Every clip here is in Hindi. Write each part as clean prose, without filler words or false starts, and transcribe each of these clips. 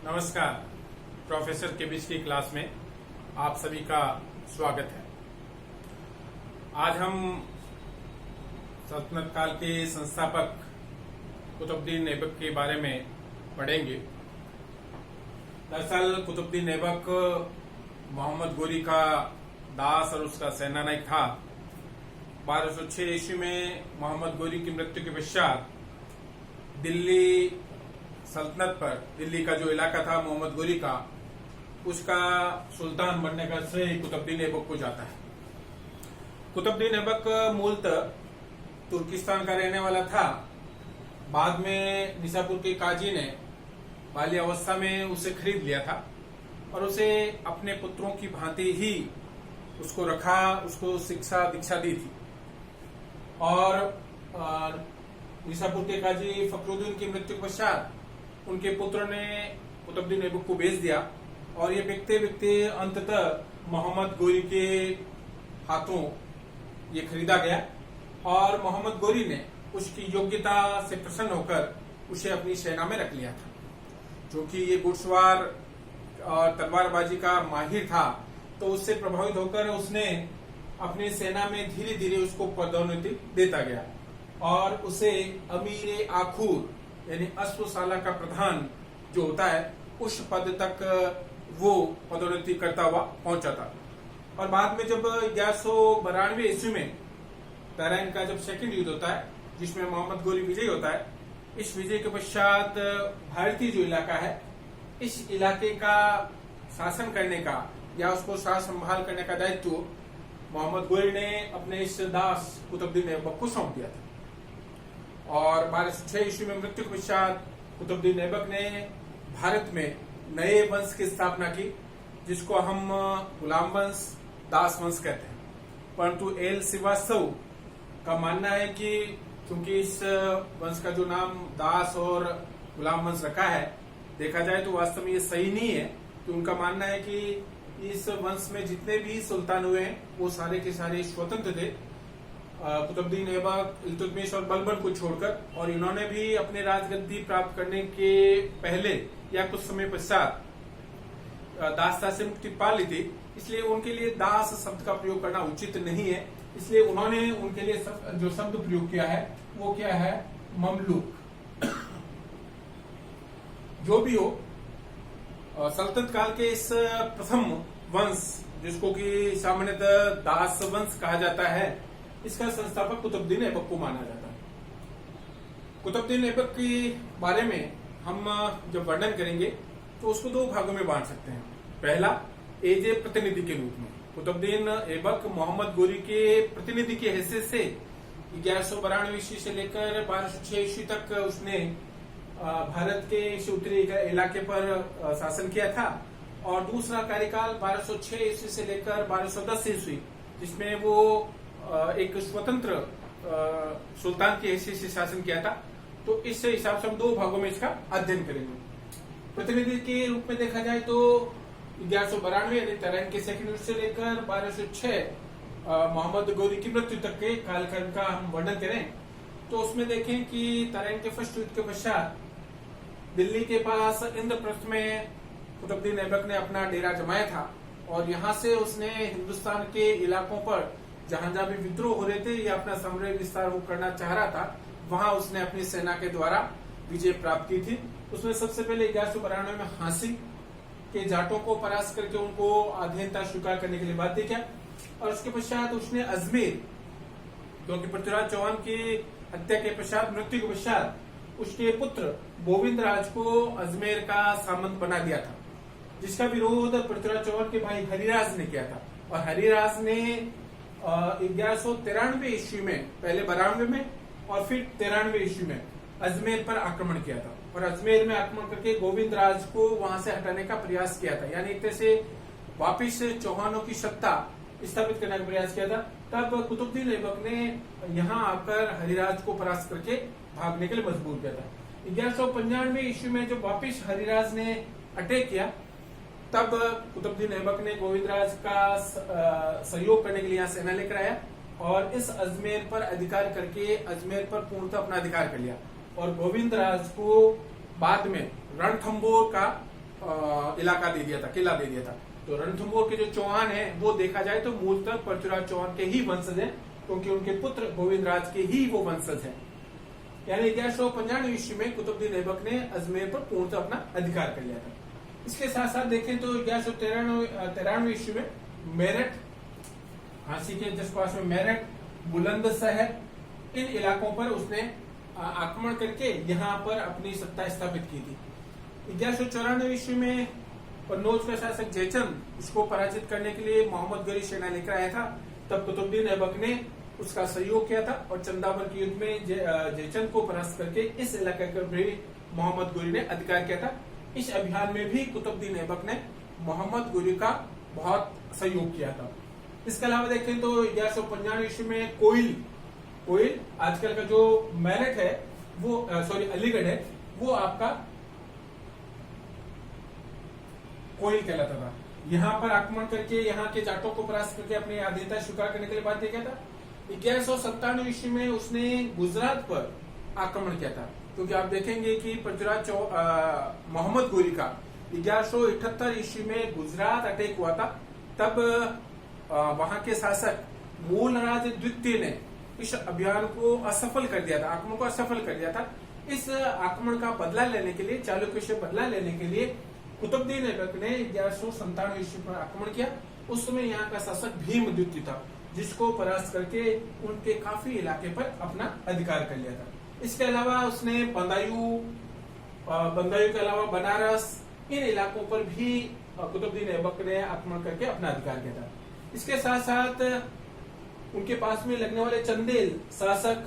नमस्कार। प्रोफेसर केबिस की क्लास में आप सभी का स्वागत है। आज हम सल्तनत काल के संस्थापक कुतुबुद्दीन ऐबक के बारे में पढ़ेंगे। दरअसल कुतुबुद्दीन ऐबक मोहम्मद गोरी का दास और उसका सेनानायक था। 1206 ईस्वी में मोहम्मद गोरी की मृत्यु के पश्चात दिल्ली सल्तनत पर, दिल्ली का जो इलाका था मोहम्मद गोरी का, उसका सुल्तान बनने का श्रेय कुतुबुद्दीन ऐबक को जाता है। कुतुबुद्दीन ऐबक मूलतः तुर्किस्तान का रहने वाला था। बाद में निजापुर के काजी ने बाल्यावस्था में उसे खरीद लिया था और उसे अपने पुत्रों की भांति ही उसको रखा, उसको शिक्षा दीक्षा दी थी। और निजापुर के काजी फखरुद्दीन की मृत्यु के पश्चात उनके पुत्र ने कुतुबुद्दीन ऐबक को बेच दिया और ये बिकते बिकते अंततः मोहम्मद गोरी के हाथों ये खरीदा गया और मोहम्मद गोरी ने उसकी योग्यता से प्रसन्न होकर उसे अपनी सेना में रख लिया था। जो कि ये घुड़सवार और तलवारबाजी का माहिर था, तो उससे प्रभावित होकर उसने अपनी सेना में धीरे धीरे उसको पदोन्नति देता गया और उसे अमीर आखूर यानी अश्वशाला का प्रधान जो होता है, उस पद तक वो पदोन्नति करता हुआ पहुंचा था। और बाद में जब 1192 ईस्वी में तराइन का जब सेकंड युद्ध होता है, जिसमें मोहम्मद गोरी विजयी होता है, इस विजय के पश्चात भारतीय जो इलाका है, इस इलाके का शासन करने का या उसको साथ संभाल करने का दायित्व मोहम्मद गोरी ने अपने इस दास कुतुबुद्दीन ऐबक को सौंप दिया था। और 1206 ईस्वी में मृत्यु के पश्चात कुतुबुद्दीन ऐबक ने भारत में नए वंश की स्थापना की, जिसको हम गुलाम वंश, दास वंश कहते हैं। परंतु एल श्रीवास्तव का मानना है कि क्योंकि इस वंश का जो नाम दास और गुलाम वंश रखा है, देखा जाए तो वास्तव में ये सही नहीं है। तो उनका मानना है कि इस वंश में जितने भी सुल्तान हुए हैं वो सारे के सारे स्वतंत्र थे, कुतुबुद्दीन ऐबक, इल्तुतमिश और बलबन को छोड़कर। और इन्होंने भी अपने राजगद्दी प्राप्त करने के पहले या कुछ समय पश्चात दासता से मुक्ति पा ली थी, इसलिए उनके लिए दास शब्द का प्रयोग करना उचित नहीं है। इसलिए उन्होंने उनके लिए जो शब्द प्रयोग किया है वो क्या है, ममलूक। जो भी हो, सल्तनत काल के इस प्रथम वंश, जिसको कि सामान्यतः दास वंश कहा जाता है, इसका संस्थापक कुतुबुद्दीन ऐबक को माना जाता है। कुतुबुद्दीन ऐबक के बारे में हम जब वर्णन करेंगे तो उसको दो भागों में बांट सकते हैं। पहला, एज ए प्रतिनिधि के रूप में। कुतुबुद्दीन ऐबक मोहम्मद गोरी के प्रतिनिधि की हैसियत से 1192 ईस्वी से लेकर 1206 ईस्वी तक उसने भारत के इस उत्तरी इलाके पर शासन किया था। और दूसरा कार्यकाल 1206 ईस्वी से लेकर 1210 ईस्वी, जिसमें वो एक स्वतंत्र सुल्तान की हैसियत से शासन किया था। तो इस हिसाब से हम दो भागों में इसका अध्ययन करेंगे। प्रतिनिधि के रूप में देखा जाए तो 1192 यानी तराइन के सेकंड युद्ध से लेकर 1206 मोहम्मद गोरी की मृत्यु तक के कालखंड का हम वर्णन करें तो उसमें देखें कि तराइन के फर्स्ट युद्ध के पश्चात दिल्ली के पास इंद्रप्रस्थ में कुतुबुद्दीन ऐबक ने अपना डेरा जमाया था और यहाँ से उसने हिंदुस्तान के इलाकों पर जहां जहां भी विद्रोह हो रहे थे या अपना साम्राज्य विस्तार वो करना चाह रहा था, वहां उसने अपनी सेना के द्वारा विजय प्राप्त की थी। उसने सबसे पहले 1192 में हांसी के जाटों को परास्त करके उनको अधीनता स्वीकार करने के लिए बाध्य किया। और उसके पश्चात उसने अजमेर, क्योंकि पृथ्वीराज चौहान की हत्या के पश्चात, मृत्यु के पश्चात, उसके पुत्र गोविंद राज को अजमेर का सामंत बना दिया था, जिसका विरोध पृथ्वीराज चौहान के भाई हरिराज ने किया था। और हरिराज ने 1193 ईस्वी में, पहले 92 में और फिर 93 ईस्वी में अजमेर पर आक्रमण किया था और अजमेर में आक्रमण करके गोविंद राज को वहां से हटाने का प्रयास किया था, यानी एक तरह से वापिस चौहानों की सत्ता स्थापित करने का प्रयास किया था। तब कुतुबुद्दीन ऐबक ने यहाँ आकर हरिराज को परास्त करके भागने के लिए मजबूर किया था। 1195 ईस्वी में जब वापिस हरिराज ने अटैक किया, तब कुतुबुद्दीन ऐबक ने गोविंदराज का सहयोग करने के लिए यहाँ सेना लेकर आया और इस अजमेर पर अधिकार करके अजमेर पर पूर्णतः अपना अधिकार कर लिया। और गोविंदराज को बाद में रणथंबोर का इलाका दे दिया था, किला दे दिया था। तो रणथंभौर के जो चौहान है वो देखा जाए तो मूलतः पृथ्वीराज चौहान के ही वंशज है, क्योंकि उनके पुत्र गोविंद राज के ही वो वंशज है। यानी 1195 ईस्वी में कुतुबुद्दीन ऐबक ने अजमेर पर पूर्णतः अपना अधिकार कर लिया था। इसके साथ साथ देखें तो 1193 ईस्वी में मेरठ, झांसी के जिस पास में मेरठ, बुलंदशहर, इन इलाकों पर उसने आक्रमण करके यहाँ पर अपनी सत्ता स्थापित की थी। 1194 ईस्वी में कन्नौज का शासक जयचंद इसको पराजित करने के लिए मोहम्मद गौरी सेना लेकर आया था। तब कुतुबुद्दीन ऐबक ने उसका सहयोग किया था और चंदावर के युद्ध में जयचंद को परास्त करके इस इलाके पर भी मोहम्मद गौरी ने अधिकार किया था। इस अभियान में भी कुतुबुद्दीन ऐबक ने मोहम्मद गौरी का बहुत सहयोग किया था। इसके अलावा देखें तो 1195 ईस्वी में कोइल, आजकल का जो मेरठ है वो अलीगढ़ है, वो आपका कोइल कहलाता था। यहाँ पर आक्रमण करके यहाँ के जाटों को परास्त करके अपनी आधीनता स्वीकार करने के लिए बाध्य किया था। 1197 ईस्वी में उसने गुजरात पर आक्रमण किया था, क्योंकि आप देखेंगे कि पृथ्वीराज मोहम्मद गौरी का 1178 ईस्वी में गुजरात अटैक हुआ था। तब वहां के शासक मूलराज द्वितीय ने इस अभियान को असफल कर दिया था, आक्रमण को असफल कर दिया था। इस आक्रमण का बदला लेने के लिए, चालुक्य से बदला लेने के लिए कुतुबुद्दीन ऐबक ने 1197 ईस्वी पर आक्रमण किया। उस समय यहाँ का शासक भीम द्वितीय था, जिसको परास्त करके उनके काफी इलाके पर अपना अधिकार कर लिया था। इसके अलावा उसने बंदायूं के अलावा बनारस, इन इलाकों पर भी कुतुबुद्दीन ऐबक ने आक्रमण करके अपना अधिकार किया था। इसके साथ साथ उनके पास में लगने वाले चंदेल शासक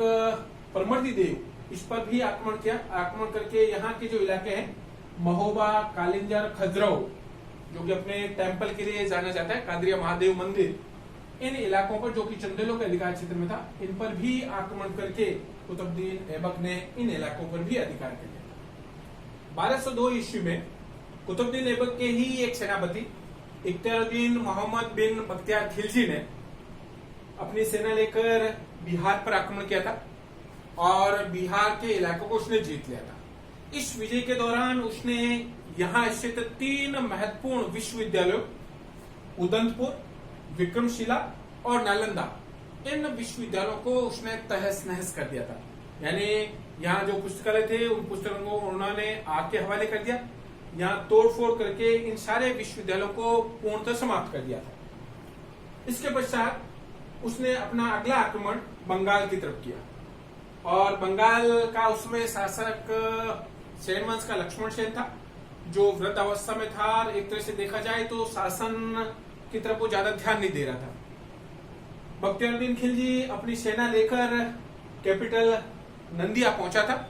परमर्दी देव, इस पर भी आक्रमण किया। आक्रमण करके यहाँ के जो इलाके हैं महोबा, कालिंजर, खजराहो, जो कि अपने टेम्पल के लिए जाना जाता है, कादरिया महादेव मंदिर, इन इलाकों पर जो कि चंदेलों के अधिकार क्षेत्र में था, इन पर भी आक्रमण करके कुतुबुद्दीन ऐबक ने इन इलाकों पर भी अधिकार कर लिया। 1202 ईस्वी में कुतुबुद्दीन ऐबक के ही एक सेनापति इख्तियारुद्दीन मोहम्मद बिन बख्तियार खिलजी ने अपनी सेना लेकर बिहार पर आक्रमण किया था और बिहार के इलाकों को उसने जीत लिया था। इस विजय के दौरान उसने यहाँ स्थित 3 महत्वपूर्ण विश्वविद्यालयों, उदंतपुर, विक्रमशिला और नालंदा, इन विश्वविद्यालयों को उसने तहस नहस कर दिया था। यानी यहाँ जो पुस्तकालय थे उन पुस्तकों को उन्होंने आग के हवाले कर दिया। यहाँ तोड़फोड़ करके इन सारे विश्वविद्यालयों को पूर्णतः समाप्त कर दिया था। इसके पश्चात उसने अपना अगला आक्रमण बंगाल की तरफ किया और बंगाल का उसमें शासक सेन वंश का लक्ष्मण सेन था, जो वृद्धावस्था में था और एक तरह से देखा जाए तो शासन की तरफ वो ज्यादा ध्यान नहीं दे रहा था। बख्तियारुद्दीन खिलजी अपनी सेना लेकर कैपिटल नंदिया पहुंचा था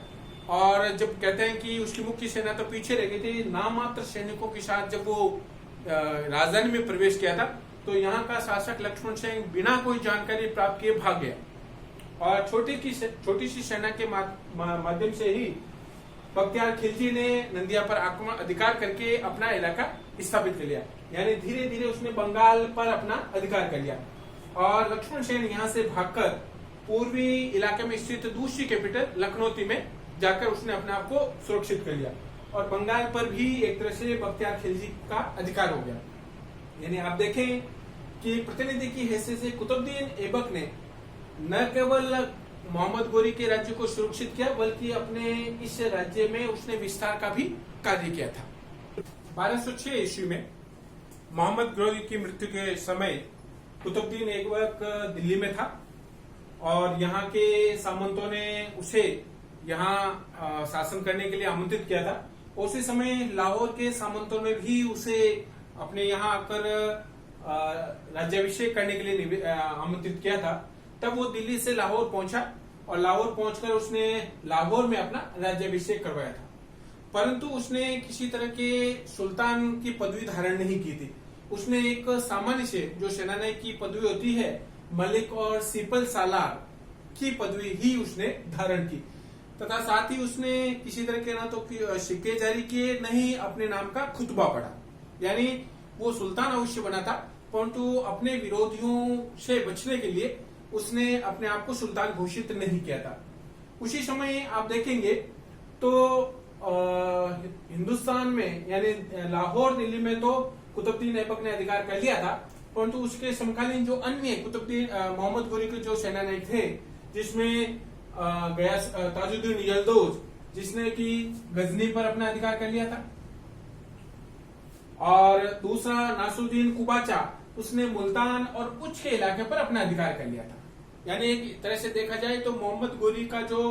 और जब कहते हैं कि उसकी मुख्य सेना तो पीछे रह गई थी, नाममात्र सैनिकों के साथ जब वो राजधानी में प्रवेश किया था तो यहाँ का शासक लक्ष्मण सेन बिना कोई जानकारी प्राप्त किए भाग गया और छोटी सी सेना के माध्यम से ही बख्तियार खिलजी ने नंदिया पर आक्रमण अधिकार करके अपना इलाका स्थापित कर लिया। यानी धीरे धीरे उसने बंगाल पर अपना अधिकार कर लिया और लक्ष्मण सेन यहाँ से भागकर पूर्वी इलाके में स्थित दूसरी कैपिटल लखनौती में जाकर उसने अपने आप को सुरक्षित कर लिया और बंगाल पर भी एक तरह से बख्तियार खिलजी का अधिकार हो गया। यानी आप देखें कि प्रतिनिधि की हैसियत से कुतुबुद्दीन ऐबक ने न केवल मोहम्मद गौरी के राज्य को सुरक्षित किया बल्कि अपने इस राज्य में उसने विस्तार का भी कार्य किया था। 1206 ईस्वी में मोहम्मद गौरी की मृत्यु के समय कुतुबुद्दीन ऐबक दिल्ली में था और यहाँ के सामंतों ने उसे यहाँ शासन करने के लिए आमंत्रित किया था। उसी समय लाहौर के सामंतों ने भी उसे अपने यहाँ आकर राज्याभिषेक करने के लिए आमंत्रित किया था। तब वो दिल्ली से लाहौर पहुंचा और लाहौर पहुंचकर उसने लाहौर में अपना राज्याभिषेक करवाया था, परंतु उसने किसी तरह के सुल्तान की पदवी धारण नहीं की थी। उसने एक सामान्य से जो सेनानायक की पदवी होती है, मलिक और सिपल सालार की पदवी ही उसने धारण की तथा साथ ही उसने किसी तरह के ना तो सिक्के जारी किए, न ही अपने नाम का खुतबा पढ़ा। यानी वो सुल्तान अवश्य बना था, परंतु अपने विरोधियों से बचने के लिए उसने अपने आप को सुल्तान घोषित नहीं किया था। उसी समय आप देखेंगे तो हिंदुस्तान में यानी लाहौर दिल्ली में तो कुतुबुद्दीन ऐबक ने अधिकार कर लिया था, परंतु उसके समकालीन जो अन्य कुतुबुद्दीन मोहम्मद गोरी के जो सेनानायक थे, जिसमें ताजुद्दीन यल्दौज जिसने कि गजनी पर अपना अधिकार कर लिया था, और दूसरा नासरुद्दीन कुबाचा, उसने मुल्तान और उच्च के इलाके पर अपना अधिकार कर लिया था। यानी एक तरह से देखा जाए तो मोहम्मद गोरी का जो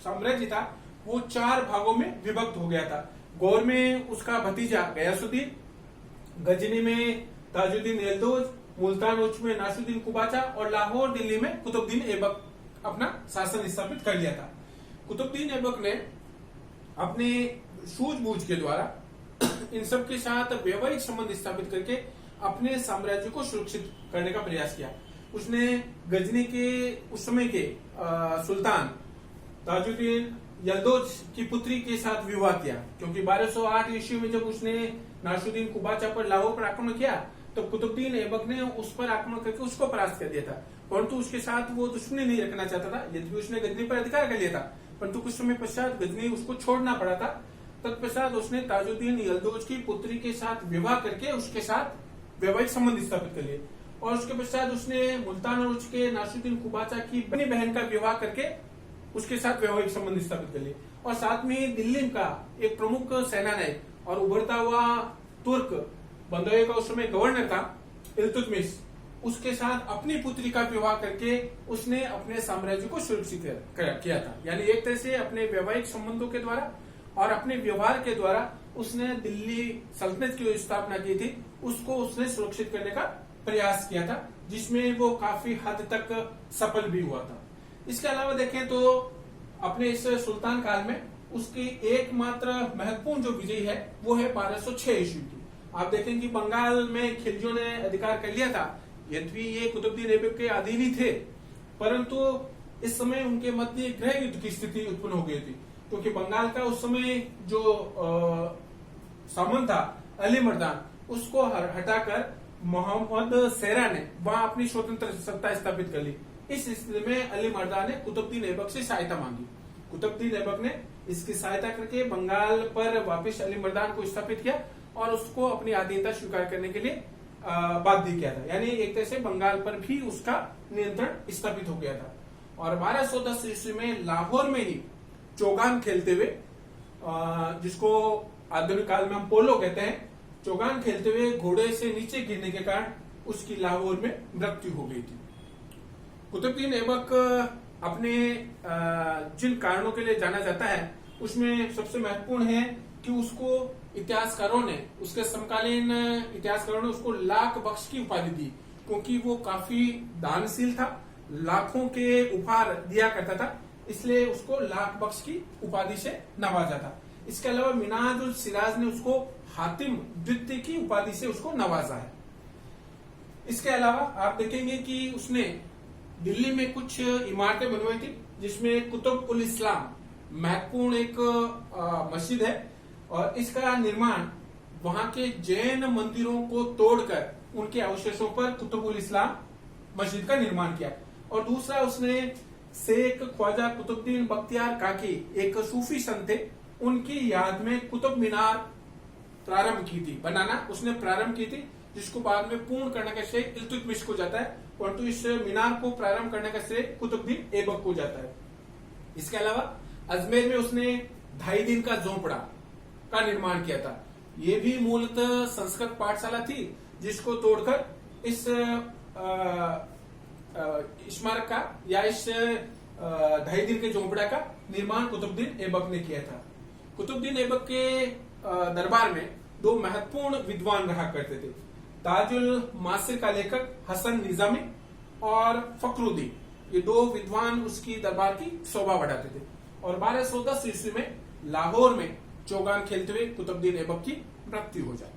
साम्राज्य था वो 4 भागों में विभक्त हो गया था। गौर में उसका भतीजा गयासुद्दीन, गजनी में ताजुद्दीन यल्दौज, मुल्तान उच्च में नासरुद्दीन कुबाचा और लाहौर दिल्ली में कुतुबुद्दीन ऐबक अपना शासन स्थापित कर लिया था। कुतुबुद्दीन ऐबक ने अपने सूझबूझ के द्वारा इन सब के साथ वैवाहिक संबंध स्थापित करके अपने साम्राज्य को सुरक्षित करने का प्रयास किया। उसने गजनी के उस समय के सुल्तान ताजुद्दीन यल्दौज की पुत्री के साथ विवाह किया, क्योंकि 1208 ईस्वी में जब उसने नासरुद्दीन कुबाचा पर लाहौर पर आक्रमण किया तो कुतुबुद्दीन ऐबक ने उस पर आक्रमण करके उसको परास्त कर दिया था, परंतु उसके साथ वो दुश्मनी नहीं रखना चाहता था। यदि उसने गजनी पर अधिकार कर लिया था, परंतु कुछ समय पश्चात गजनी उसको छोड़ना पड़ा था। तत्पश्चात उसने ताजुद्दीन यल्दौज की पुत्री के साथ विवाह करके उसके साथ वैवाहिक संबंध स्थापित कर लिए, और उसके पश्चात उसने मुल्तान और उसके नासरुद्दीन कुबाचा की अपनी बहन का विवाह करके उसके साथ वैवाहिक संबंध स्थापित कर लिए, और साथ में दिल्ली का एक प्रमुख सेनानायक और उभरता हुआ तुर्क बंदोए का उस समय गवर्नर था इल्तुतमिश, उसके साथ अपनी पुत्री का विवाह करके उसने अपने साम्राज्य को सुरक्षित किया था। यानी एक तरह से अपने वैवाहिक संबंधों के द्वारा और अपने व्यवहार के द्वारा उसने दिल्ली सल्तनत की जो स्थापना की थी उसको उसने सुरक्षित करने का प्रयास किया था, जिसमें वो काफी हद तक सफल भी हुआ था। इसके अलावा देखें तो अपने इस सुल्तान काल में उसकी एकमात्र महत्वपूर्ण जो विजय है वो है 1206 ईस्वी की। आप देखें कि बंगाल में खिलजियों ने अधिकार कर लिया था, यद्यपि ये कुतुबुद्दीन ऐबक के अधीन ही थे, परंतु इस समय उनके मध्य गृह युद्ध की स्थिति उत्पन्न हो गई थी, क्योंकि बंगाल का उस समय जो सामंत था अली मर्दान, उसको हटाकर मोहम्मद शेरा ने वहां अपनी स्वतंत्र सत्ता स्थापित कर ली। इस स्थिति में अली मर्दान ने कुतुबुद्दीन ऐबक से सहायता मांगी। कुतुबुद्दीन ऐबक ने इसकी सहायता करके बंगाल पर वापस अली मर्दान को स्थापित किया और उसको अपनी आधीनता स्वीकार करने के लिए बाध्य किया था। यानी एक तरह से बंगाल पर भी उसका नियंत्रण स्थापित हो गया था। और 1210 ईस्वी में लाहौर में ही चौगान खेलते हुए, जिसको आधुनिक काल में हम पोलो कहते हैं, चौगान खेलते हुए घोड़े से नीचे गिरने के कारण उसकी लाहौर में मृत्यु हो गई थी। कुतुबुद्दीन ऐबक अपने जिन कारणों के लिए जाना जाता है उसमें सबसे महत्वपूर्ण है कि उसको इतिहासकारों ने, उसके समकालीन इतिहासकारों ने उसको लाख बख्श की उपाधि दी, क्योंकि वो काफी दानशील था, लाखों के उपहार दिया करता था, इसलिए उसको लाख बख्श की उपाधि से नवाजा था। इसके अलावा मिनाजुल सिराज ने उसको हातिम द्वितीय की उपाधि से उसको नवाजा है। इसके अलावा आप देखेंगे कि उसने दिल्ली में कुछ इमारतें बनवाई थी, जिसमें कुतुब उल इस्लाम महत्वपूर्ण एक मस्जिद है, और इसका निर्माण वहां के जैन मंदिरों को तोड़कर उनके अवशेषों पर कुतुब उल इस्लाम मस्जिद का निर्माण किया। और दूसरा, उसने शेख ख्वाजा कुतुबुद्दीन बख्तियार काकी, एक सूफी संत थे, उनकी याद में कुतुब मीनार प्रारंभ की थी, बनाना उसने प्रारंभ की थी, जिसको बाद में पूर्ण करने का श्रेय इल्तुतमिश को जाता है, परंतु इस मीनार को प्रारंभ करने का श्रेय कुतुबुद्दीन ऐबक को जाता है। इसके अलावा अजमेर में उसने 2.5 दिन का झोंपड़ा का निर्माण किया था। ये भी मूलतः संस्कृत पाठशाला थी, जिसको तोड़कर इस स्मारक का या इस 2.5 दिन के झोंपड़ा का निर्माण कुतुबुद्दीन ऐबक ने किया था। कुतुबुद्दीन ऐबक के दरबार में 2 महत्वपूर्ण विद्वान रहा करते थे, ताजुल मासिर का लेखक हसन निजामी और फखरुद्दीन। ये 2 विद्वान उसकी दरबार की शोभा बढ़ाते थे। और 1210 ईस्वी में लाहौर में चौगान खेलते हुए कुतुबुद्दीन ऐबक की मृत्यु हो जाती।